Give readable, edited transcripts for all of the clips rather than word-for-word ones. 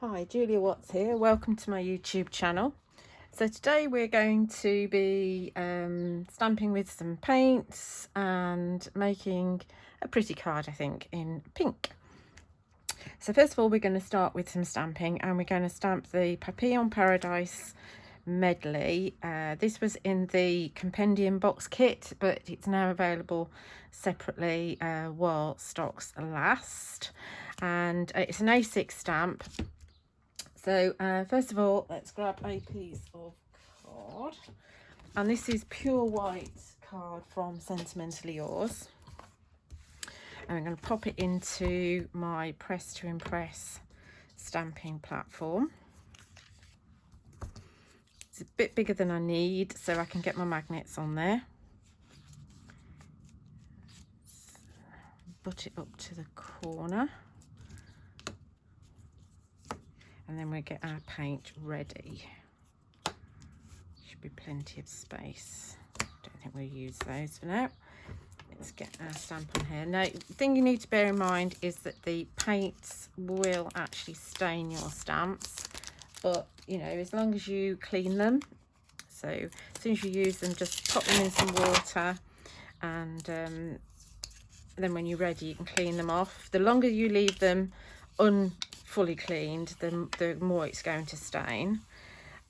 Hi, Julia Watts here. Welcome to my YouTube channel. So today we're going to be stamping with some paints and making a pretty card, I think, in pink. So first of all, we're going to start with some stamping, and we're going to stamp the Papillon Paradise Medley. This was in the compendium box kit, but it's now available separately while stocks last. And it's an A6 stamp. So first of all, let's grab a piece of card, and this is pure white card from Sentimentally Yours, and I'm going to pop it into my Press to Impress stamping platform. It's a bit bigger than I need, so I can get my magnets on there. Butt it up to the corner. And then we'll get our paint ready. Should be plenty of space. Don't think we'll use those for now. Let's get our stamp on here. Now, the thing you need to bear in mind is that the paints will actually stain your stamps, but you know, as long as you clean them. So as soon as you use them, just pop them in some water, and then when you're ready, you can clean them off. The longer you leave them fully cleaned, the more it's going to stain.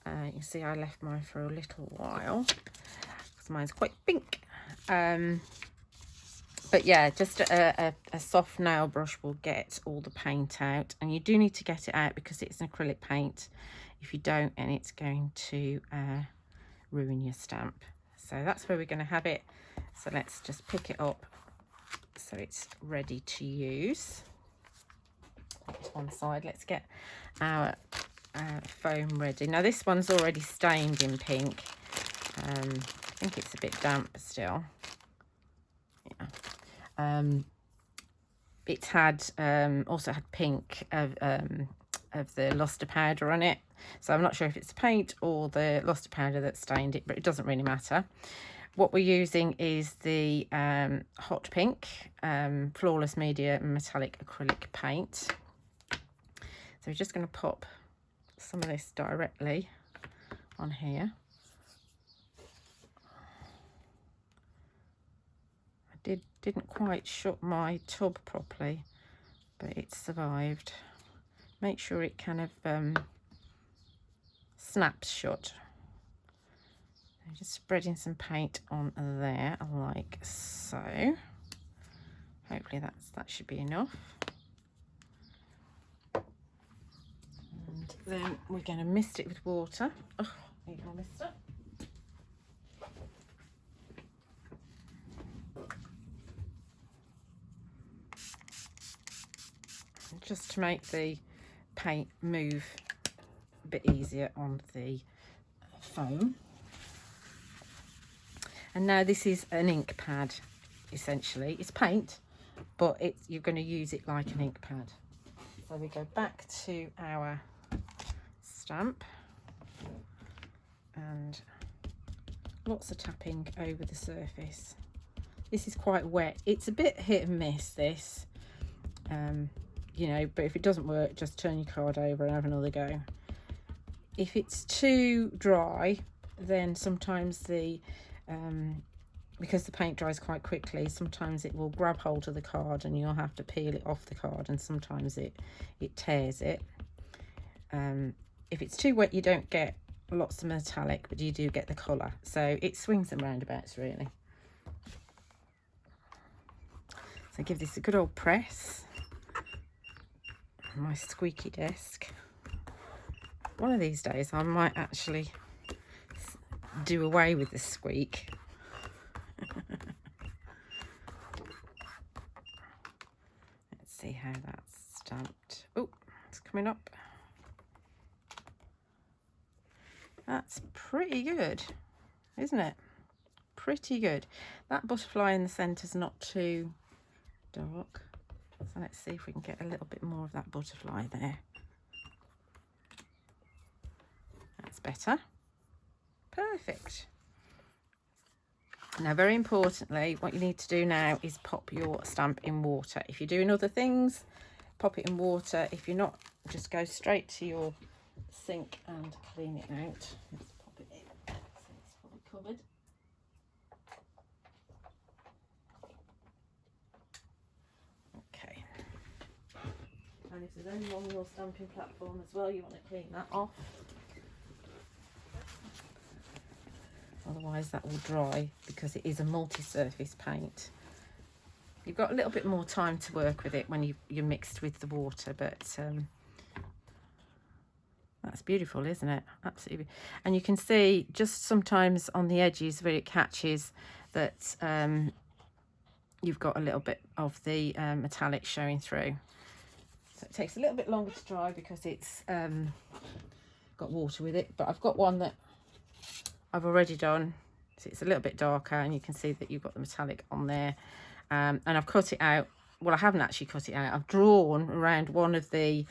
You can see I left mine for a little while because mine's quite pink. But yeah, just a soft nail brush will get all the paint out, and you do need to get it out because it's an acrylic paint. If you don't, and it's going to ruin your stamp. So that's where we're going to have it. So let's just pick it up so it's ready to use. One side. Let's get our foam ready. Now this one's already stained in pink. I think it's a bit damp still. Yeah. It's had also had pink of the luster powder on it, so I'm not sure if it's the paint or the luster powder that stained it, but it doesn't really matter. What we're using is the hot pink flawless media metallic acrylic paint. So we're just going to pop some of this directly on here. I didn't quite shut my tub properly, but it survived. Make sure it kind of snaps shut. I'm just spreading some paint on there, like so. Hopefully that should be enough. Then we're going to mist it with water. Oh, need more mister. Just to make the paint move a bit easier on the foam. And now this is an ink pad, essentially. It's paint, but you're going to use it like an ink pad. So we go back to our stamp, and lots of tapping over the surface. This is quite wet. It's a bit hit and miss, this, you know, but if it doesn't work, just turn your card over and have another go. If it's too dry, then sometimes because the paint dries quite quickly, sometimes it will grab hold of the card and you'll have to peel it off the card, and sometimes it tears it. If it's too wet, you don't get lots of metallic, but you do get the colour. So it swings and roundabouts, really. So give this a good old press on my squeaky desk. One of these days I might actually do away with the squeak. Let's see how that's stamped. Oh, it's coming up. That's pretty good, isn't it? Pretty good. That butterfly in the centre is not too dark. So let's see if we can get a little bit more of that butterfly there. That's better. Perfect. Now, very importantly, what you need to do now is pop your stamp in water. If you're doing other things, pop it in water. If you're not, just go straight to your sink and clean it out. Let's pop it in so it's fully covered. Okay. And if there's any on your stamping platform as well, you want to clean that off. Otherwise that will dry, because it is a multi-surface paint. You've got a little bit more time to work with it when you're mixed with the water, but that's beautiful, isn't it? Absolutely. And you can see just sometimes on the edges where it catches that you've got a little bit of the metallic showing through. So it takes a little bit longer to dry because it's got water with it, but I've got one that I've already done, so it's a little bit darker, and you can see that you've got the metallic on there. And I've cut it out. Well, I haven't actually cut it out. I've drawn around one of the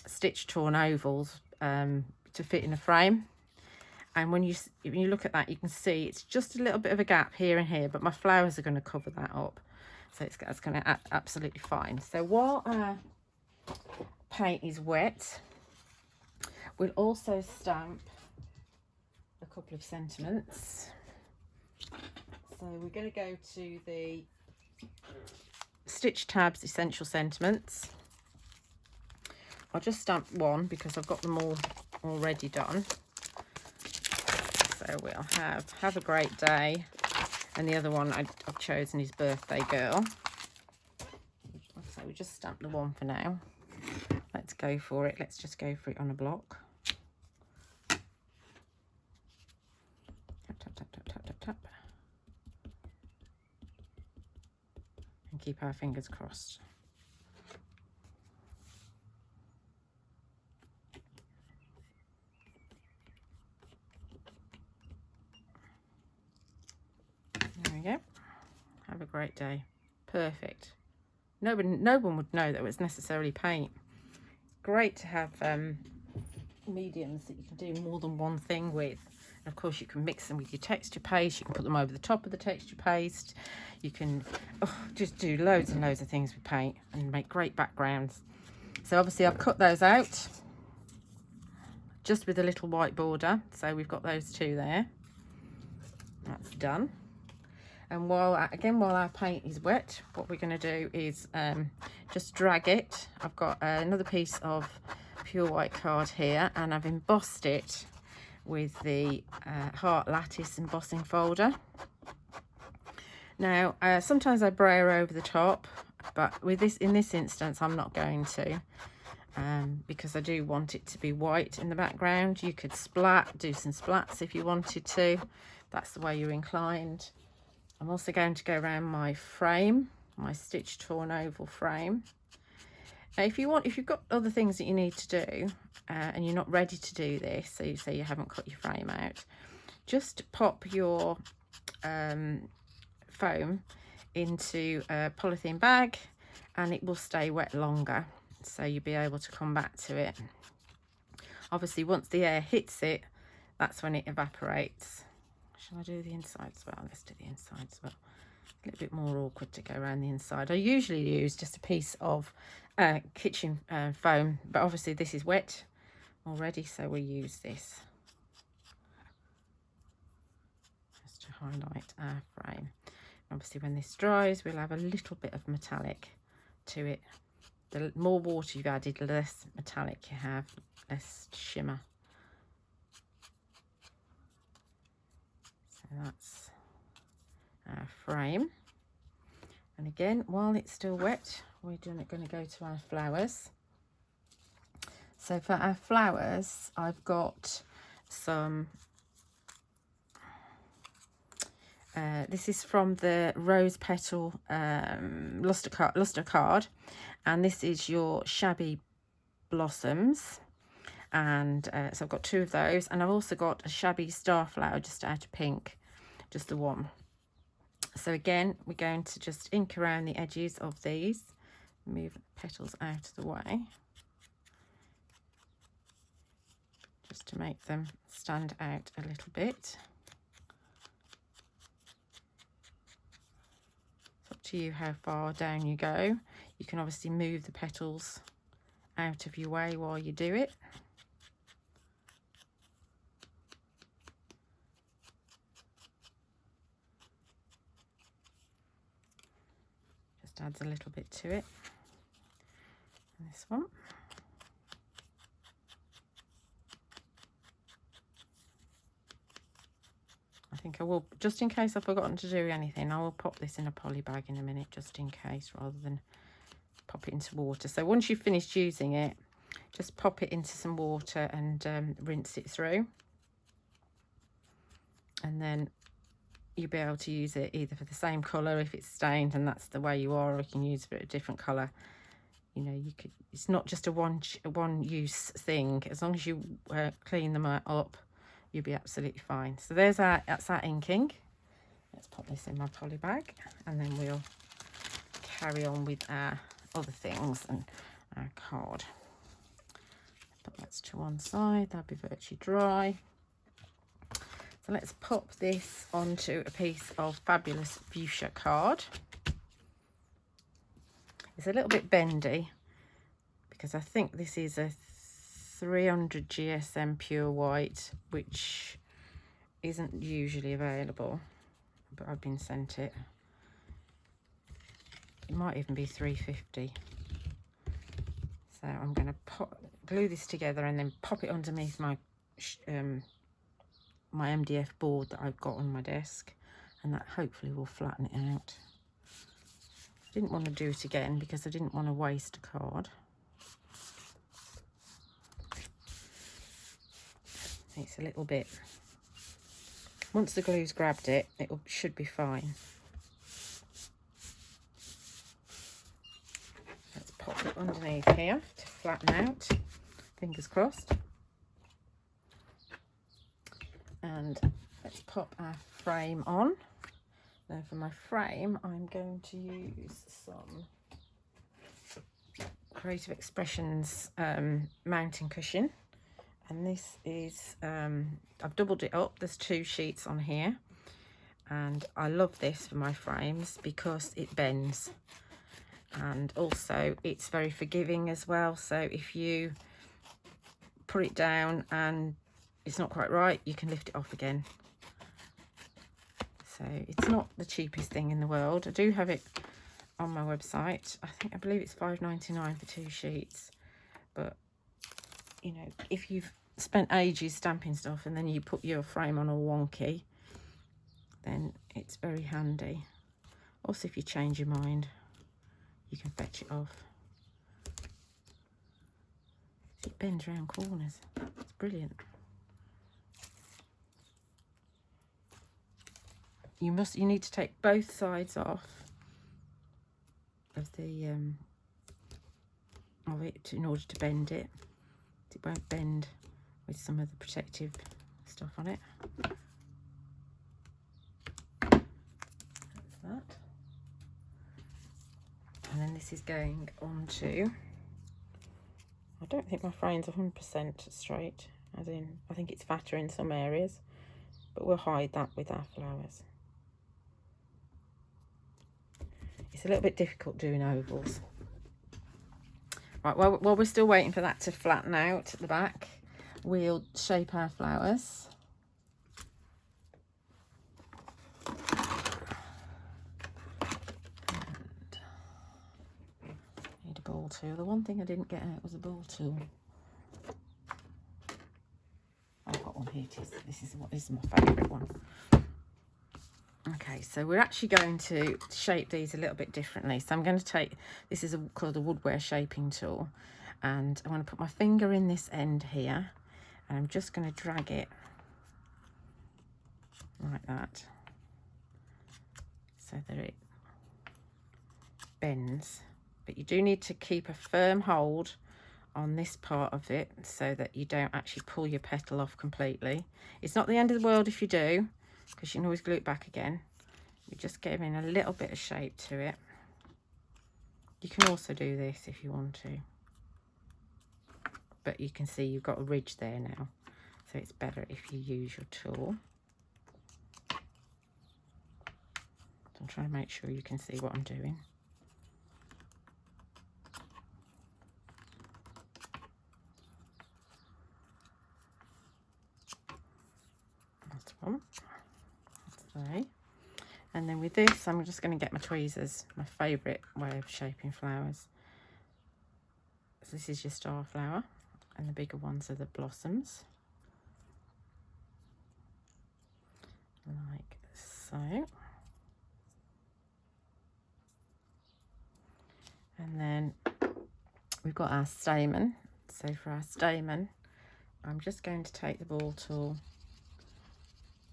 stitch torn ovals to fit in a frame. And when you look at that, you can see it's just a little bit of a gap here and here, but my flowers are going to cover that up. So it's going to absolutely fine. So while our paint is wet, we'll also stamp a couple of sentiments. So we're going to go to the Stitch Tabs Essential Sentiments. I'll just stamp one because I've got them all already done. So we'll have a great day, and the other one I've chosen is Birthday Girl. So we just stamp the one for now. Let's go for it. Let's just go for it on a block. Tap, tap, tap, tap, tap, tap, tap. And keep our fingers crossed. There we go. Have a great day. Perfect. No one would know that it was necessarily paint. Great to have mediums that you can do more than one thing with. And of course you can mix them with your texture paste. You can put them over the top of the texture paste. You can just do loads and loads of things with paint and make great backgrounds. So obviously I've cut those out just with a little white border. So we've got those two there. That's done. And while our paint is wet, what we're going to do is just drag it. I've got another piece of pure white card here, and I've embossed it with the Heart Lattice embossing folder. Now, sometimes I brayer over the top, but with this, in this instance, I'm not going to, because I do want it to be white in the background. You could do some splats if you wanted to. That's the way you're inclined. I'm also going to go around my frame, my stitch torn oval frame. Now, if you've got other things that you need to do and you're not ready to do this, so you say you haven't cut your frame out, just pop your foam into a polythene bag and it will stay wet longer, so you'll be able to come back to it. Obviously, once the air hits it, that's when it evaporates. Shall I do the inside as well? Let's do the inside as well. A little bit more awkward to go around the inside. I usually use just a piece of kitchen foam, but obviously this is wet already, so we'll use this just to highlight our frame. Obviously when this dries, we'll have a little bit of metallic to it. The more water you've added, the less metallic you have, less shimmer. That's our frame, and again, while it's still wet, we're going to go to our flowers. So for our flowers, I've got some this is from the Rose Petal luster card, and this is your Shabby Blossoms. And so I've got two of those, and I've also got a Shabby Starflower just out of pink, just the one. So again, we're going to just ink around the edges of these, move the petals out of the way, just to make them stand out a little bit. It's up to you how far down you go. You can obviously move the petals out of your way while you do it. Just adds a little bit to it. And this one. I think I will, just in case I've forgotten to do anything, I will pop this in a poly bag in a minute, just in case, rather than pop it into water. So once you've finished using it, just pop it into some water and rinse it through. And then you'll be able to use it either for the same colour if it's stained and that's the way you are, or you can use it for a different colour. You know, you could, it's not just a one use thing. As long as you clean them up, you'll be absolutely fine. So that's our inking. Let's pop this in my poly bag, and then we'll carry on with our other things and our card. Put that to one side, that'll be virtually dry. So let's pop this onto a piece of fabulous fuchsia card. It's a little bit bendy because I think this is a 300 GSM pure white, which isn't usually available, but I've been sent it. It might even be 350. So I'm going to glue this together and then pop it underneath my my MDF board that I've got on my desk, and that hopefully will flatten it out. I didn't want to do it again because I didn't want to waste a card. It's a little bit, once the glue's grabbed it, it should be fine. Let's pop it underneath here to flatten out, fingers crossed. And let's pop our frame on. Now for my frame, I'm going to use some Creative Expressions mounting cushion. And this is, I've doubled it up. There's 2 sheets on here. And I love this for my frames because it bends. And also it's very forgiving as well. So if you put it down and it's not quite right, you can lift it off again. So it's not the cheapest thing in the world. I do have it on my website. I believe it's £5.99 for 2 sheets. But you know, if you've spent ages stamping stuff and then you put your frame on all wonky, then it's very handy. Also, if you change your mind, you can fetch it off. It bends around corners. It's brilliant. You need to take both sides off of the of it in order to bend it. It won't bend with some of the protective stuff on it. That's that. And then this is going on to, I don't think my frame's 100% straight, as in I think it's fatter in some areas, but we'll hide that with our flowers. It's a little bit difficult doing ovals. Right, while we're still waiting for that to flatten out at the back, we'll shape our flowers. And need a ball tool. The one thing I didn't get out was a ball tool. I've got one here. This is my favourite one. Okay, so we're actually going to shape these a little bit differently. So I'm going to take, this is called a woodware shaping tool, and I'm going to put my finger in this end here, and I'm just going to drag it like that so that it bends. But you do need to keep a firm hold on this part of it so that you don't actually pull your petal off completely. It's not the end of the world if you do, because you can always glue it back again. You're just giving a little bit of shape to it. You can also do this if you want to, but you can see you've got a ridge there now, so it's better if you use your tool. So I'm trying to make sure you can see what I'm doing. one. That's and then with this, I'm just going to get my tweezers, my favourite way of shaping flowers. So this is your star flower, and the bigger ones are the blossoms, like so. And then we've got our stamen. So for our stamen, I'm just going to take the ball tool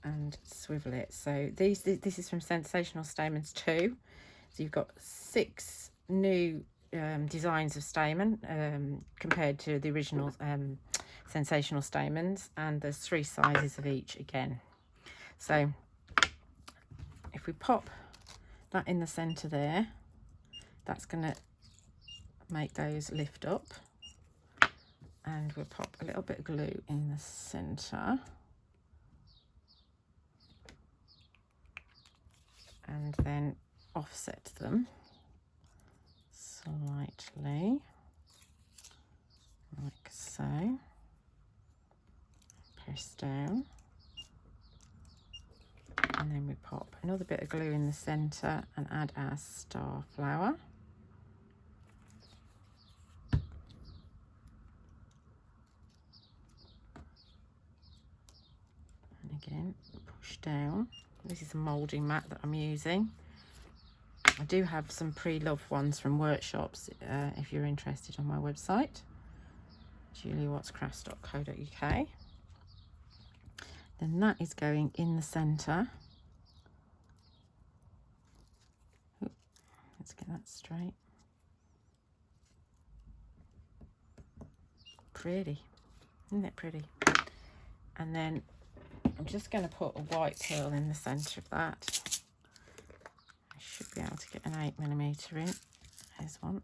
and swivel it. So this is from Sensational Stamens 2. So you've got 6 new designs of stamen compared to the original Sensational Stamens, and there's 3 sizes of each again. So if we pop that in the center there, that's going to make those lift up, and we'll pop a little bit of glue in the center. And then offset them slightly, like so. Press down, and then we pop another bit of glue in the center and add our star flower. And again, push down. This is a moulding mat that I'm using. I do have some pre-loved ones from workshops if you're interested, on my website, juliawattscrafts.co.uk. Then that is going in the centre. Let's get that straight. Pretty, isn't it pretty? And then I'm just going to put a white pearl in the centre of that. I should be able to get an 8mm in. There's one.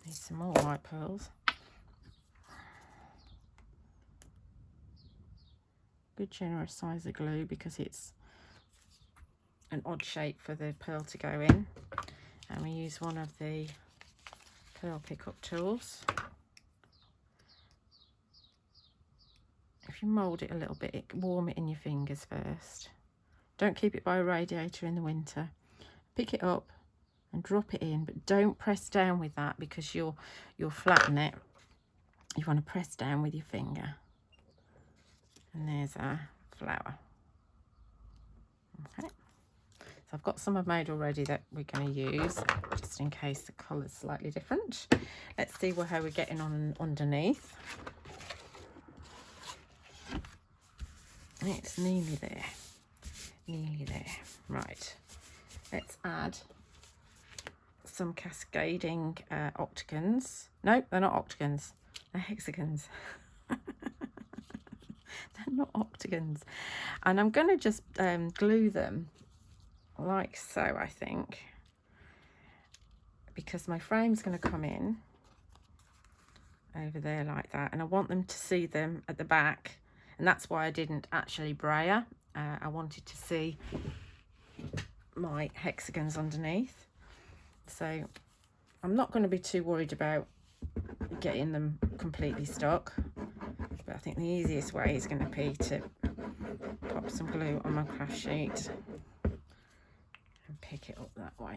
Need some more white pearls. Good generous size of glue, because it's an odd shape for the pearl to go in. And we use one of the pearl pickup tools. If you mould it a little bit, warm it in your fingers first. Don't keep it by a radiator in the winter. Pick it up and drop it in, but don't press down with that, because you'll flatten it. You want to press down with your finger. And there's our flower. Okay. So I've got some I've made already that we're going to use, just in case the colour's slightly different. Let's see how we're getting on underneath. It's nearly there. Nearly there. Right. Let's add some cascading octagons. No, they're not octagons. They're hexagons. They're not octagons. And I'm going to just glue them like so, I think, because my frame's going to come in over there like that, and I want them to see them at the back, and that's why I didn't actually brayer. I wanted to see my hexagons underneath. So I'm not going to be too worried about getting them completely stuck, but I think the easiest way is going to be to pop some glue on my craft sheet and pick it up that way.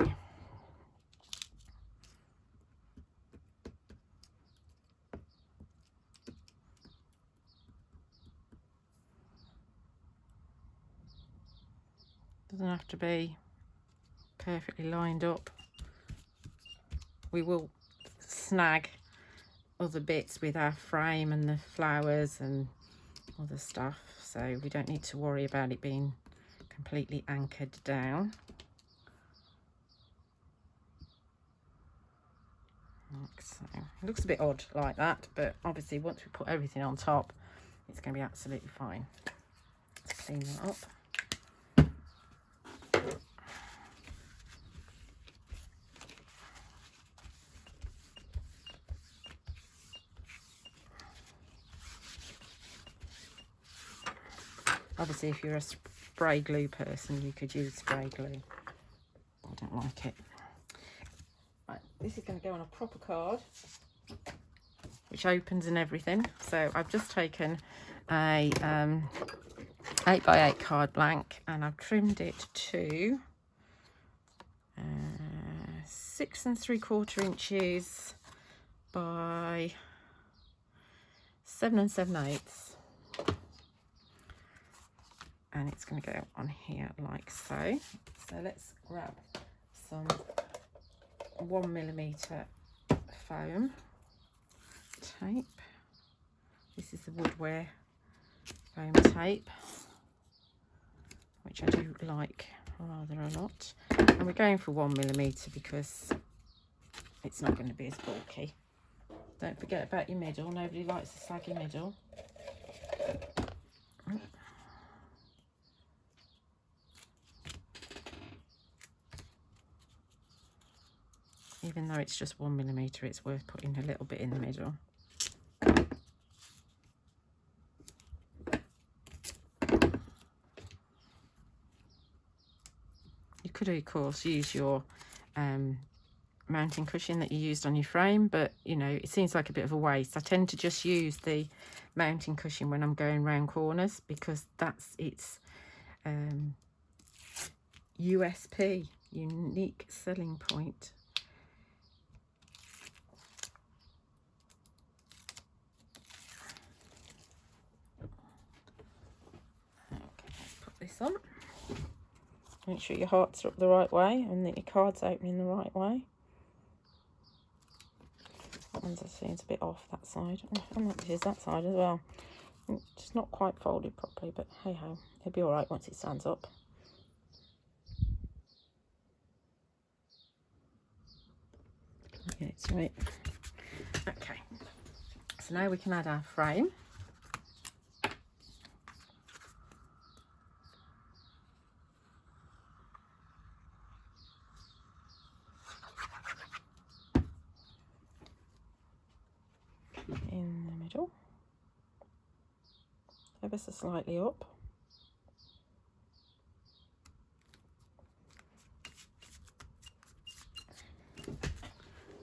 Doesn't have to be perfectly lined up. We will snag other bits with our frame and the flowers and other stuff, so we don't need to worry about it being completely anchored down. Like so. It looks a bit odd like that, but obviously once we put everything on top, it's going to be absolutely fine. Let's clean that up. Obviously, if you're a spray glue person, you could use spray glue. I don't like it. Right, this is going to go on a proper card, which which opens and everything. So I've just taken a 8x8 card blank, and I've trimmed it to 6 3/4 inches by 7 7/8, and it's going to go on here like so. So let's grab some 1mm foam tape. This is the woodware foam tape, which I do like rather a lot, and we're going for 1mm because it's not going to be as bulky. Don't forget about your middle. Nobody likes a saggy middle. Even though it's just 1mm, it's worth putting a little bit in the middle. You could, of course, use your mounting cushion that you used on your frame, but you know, it seems like a bit of a waste. I tend to just use the mounting cushion when I'm going round corners because that's its USP, unique selling point. Okay, let's put this on. Make sure your hearts are up the right way and that your card's opening the right way. That one seems a bit off, that side. And that is that side as well. It's not quite folded properly, but hey ho, it'll be alright once it stands up. Okay, it's right. Okay, so now we can add our frame. In the middle, ever so slightly up.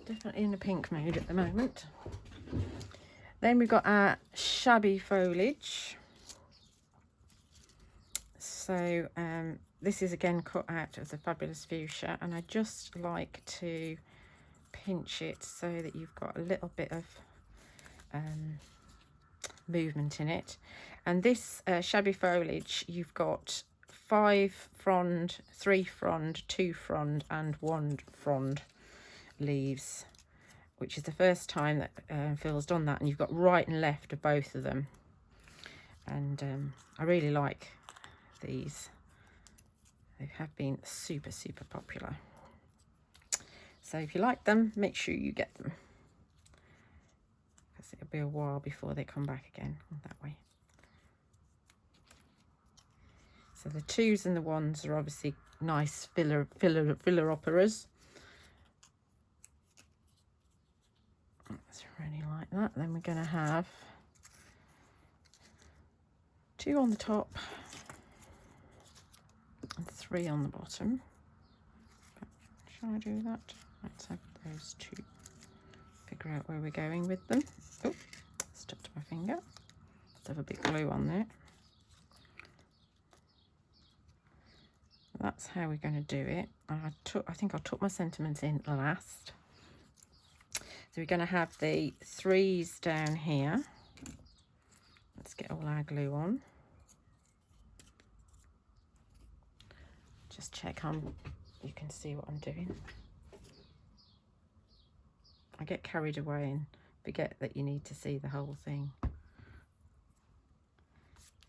Definitely in a pink mood at the moment. Then we've got our shabby foliage. So this is again cut out of the Fabulous Fuchsia, and I just like to pinch it so that you've got a little bit of movement in it. And this shabby foliage, you've got 5 frond, 3 frond, 2 frond and 1 frond leaves, which is the first time that Phil's done that, and you've got right and left of both of them. And I really like these. They have been super popular, so if you like them, make sure you get them, because it'll be a while before they come back again that way. So the 2s and the 1s are obviously nice filler operas. That's really like that. Then we're going to have 2 on the top and 3 on the bottom. Shall I do that? Let's have those 2. Figure out where we're going with them. Oh, stuck to my finger. Let's have a bit of glue on there. That's how we're going to do it. I think I took my sentiments in last. So we're going to have the 3s down here. Let's get all our glue on. Just check you can see what I'm doing. I get carried away and forget that you need to see the whole thing.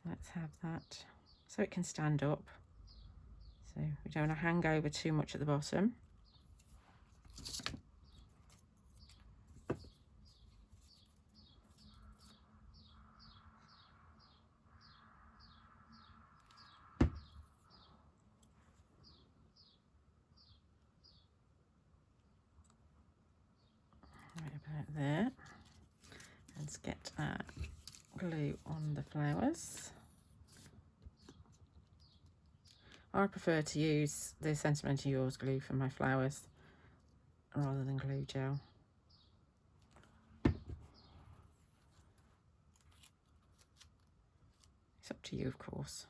Let's have that so it can stand up, so we don't want to hang over too much at the bottom. Right about there. Let's get our glue on the flowers. I prefer to use the Sentimentally Yours glue for my flowers rather than glue gel. It's up to you, of course.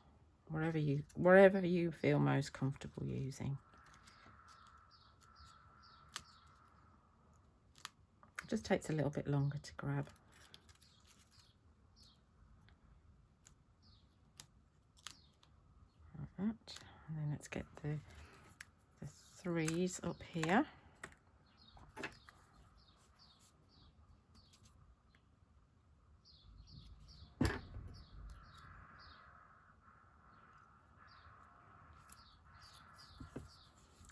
Wherever you feel most comfortable using. It just takes a little bit longer to grab. Like that. And then let's get the threes up here.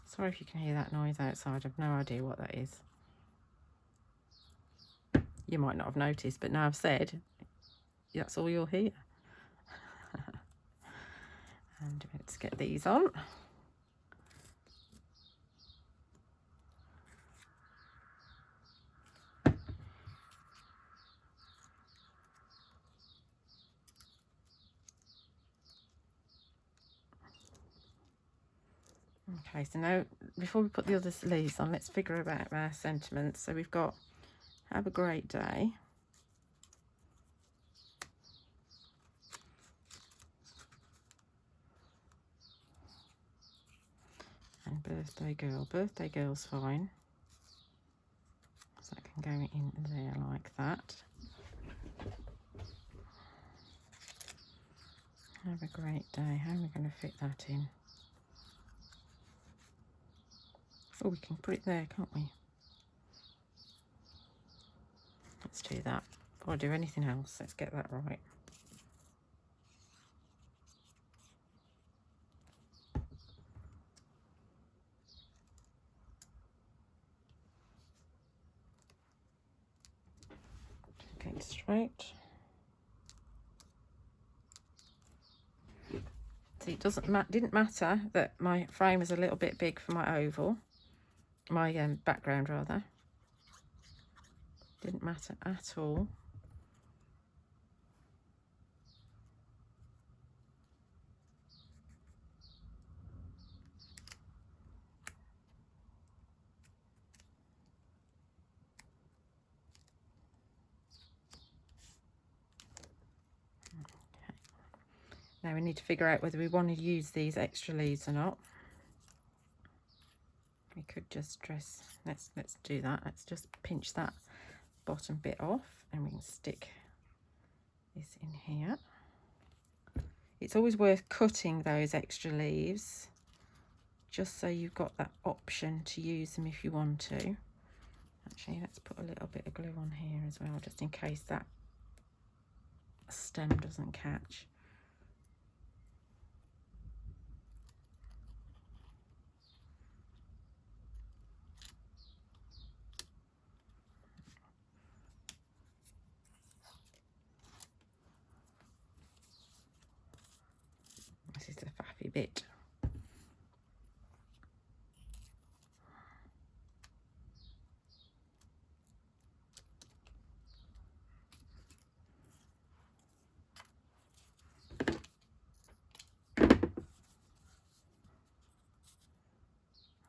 Sorry if you can hear that noise outside. I've no idea what that is. You might not have noticed, but now I've said, that's all you'll hear. And let's get these on. Okay, so now before we put the other sleeves on, let's figure out our sentiments. So we've got have a great day, and birthday girl. Birthday girl's fine, so that can go in there like that. Have a great day. How are we going to fit that in? Oh, we can put it there, can't we? Let's do that. Before I do anything else, let's get that right. Get it straight. See, it didn't matter that my frame was a little bit big for my oval. My background rather. Didn't matter at all. Okay. Now we need to figure out whether we want to use these extra leaves or not. We could just let's do that. Let's just pinch that bottom bit off and we can stick this in here. It's always worth cutting those extra leaves just so you've got that option to use them if you want to. Actually, let's put a little bit of glue on here as well, just in case that stem doesn't catch. This is the faffy bit.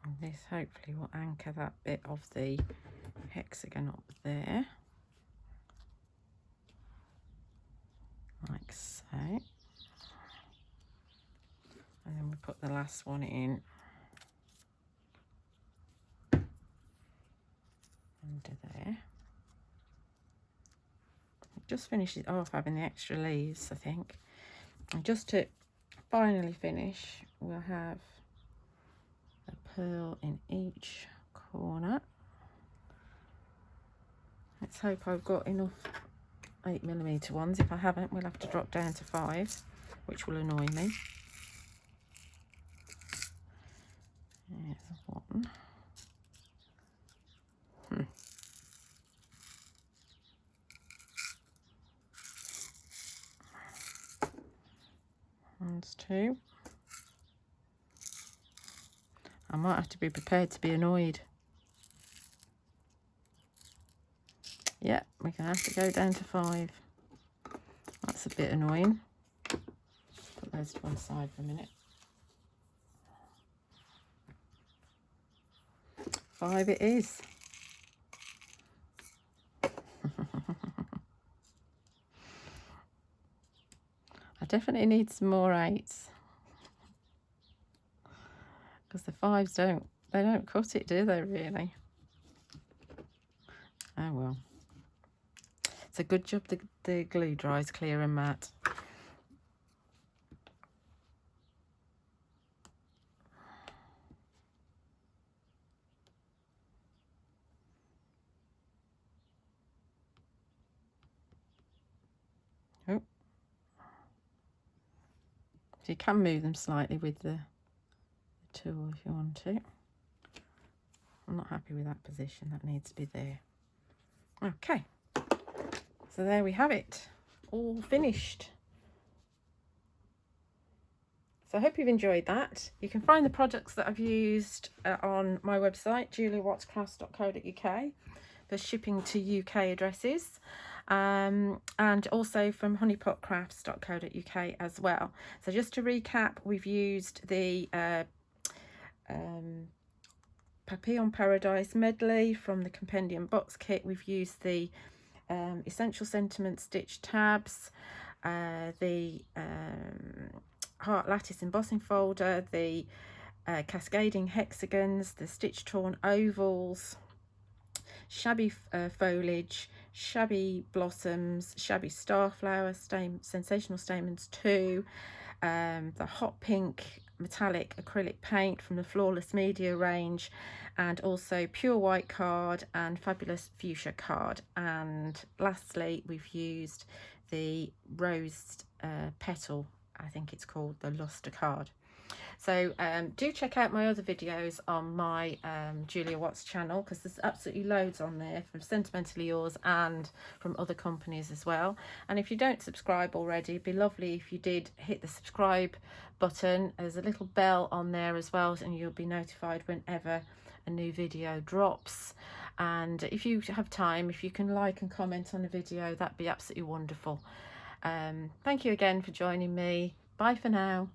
And this hopefully will anchor that bit of the hexagon up there, like so. And then we put the last one in under there. It just finishes off having the extra leaves, I think. And just to finally finish, we'll have a pearl in each corner. Let's hope I've got enough 8mm ones. If I haven't, we'll have to drop down to 5, which will annoy me. There's one. One's 2. I might have to be prepared to be annoyed. Yeah, we're going to have to go down to 5. That's a bit annoying. Put those to one side for a minute. 5 it is. I definitely need some more 8s. Because the 5s don't cut it, do they, really? Oh well. It's a good job the glue dries clear and matte. Oh. So you can move them slightly with the tool if you want to. I'm not happy with that position, that needs to be there. Okay, so there we have it, all finished. So I hope you've enjoyed that. You can find the products that I've used on my website, juliawattscrafts.co.uk, for shipping to UK addresses, and also from honeypotcrafts.co.uk as well. So just to recap, we've used the Papillon Paradise Medley from the Compendium Box Kit. We've used the Essential Sentiment Stitch tabs, the Heart Lattice Embossing Folder, the Cascading Hexagons, the Stitch Torn Ovals, Shabby Foliage, Shabby Blossoms, Shabby Starflower, Sensational Stamens 2, the Hot Pink Metallic Acrylic Paint from the Flawless Media range, and also Pure White card and Fabulous Fuchsia card. And lastly, we've used the Rose Petal, I think it's called, the Luster card. So do check out my other videos on my Julia Watts channel, because there's absolutely loads on there from Sentimentally Yours and from other companies as well. And if you don't subscribe already, it'd be lovely if you did hit the subscribe button. There's a little bell on there as well, and you'll be notified whenever a new video drops. And if you have time, if you can like and comment on the video, that'd be absolutely wonderful. Thank you again for joining me. Bye for now.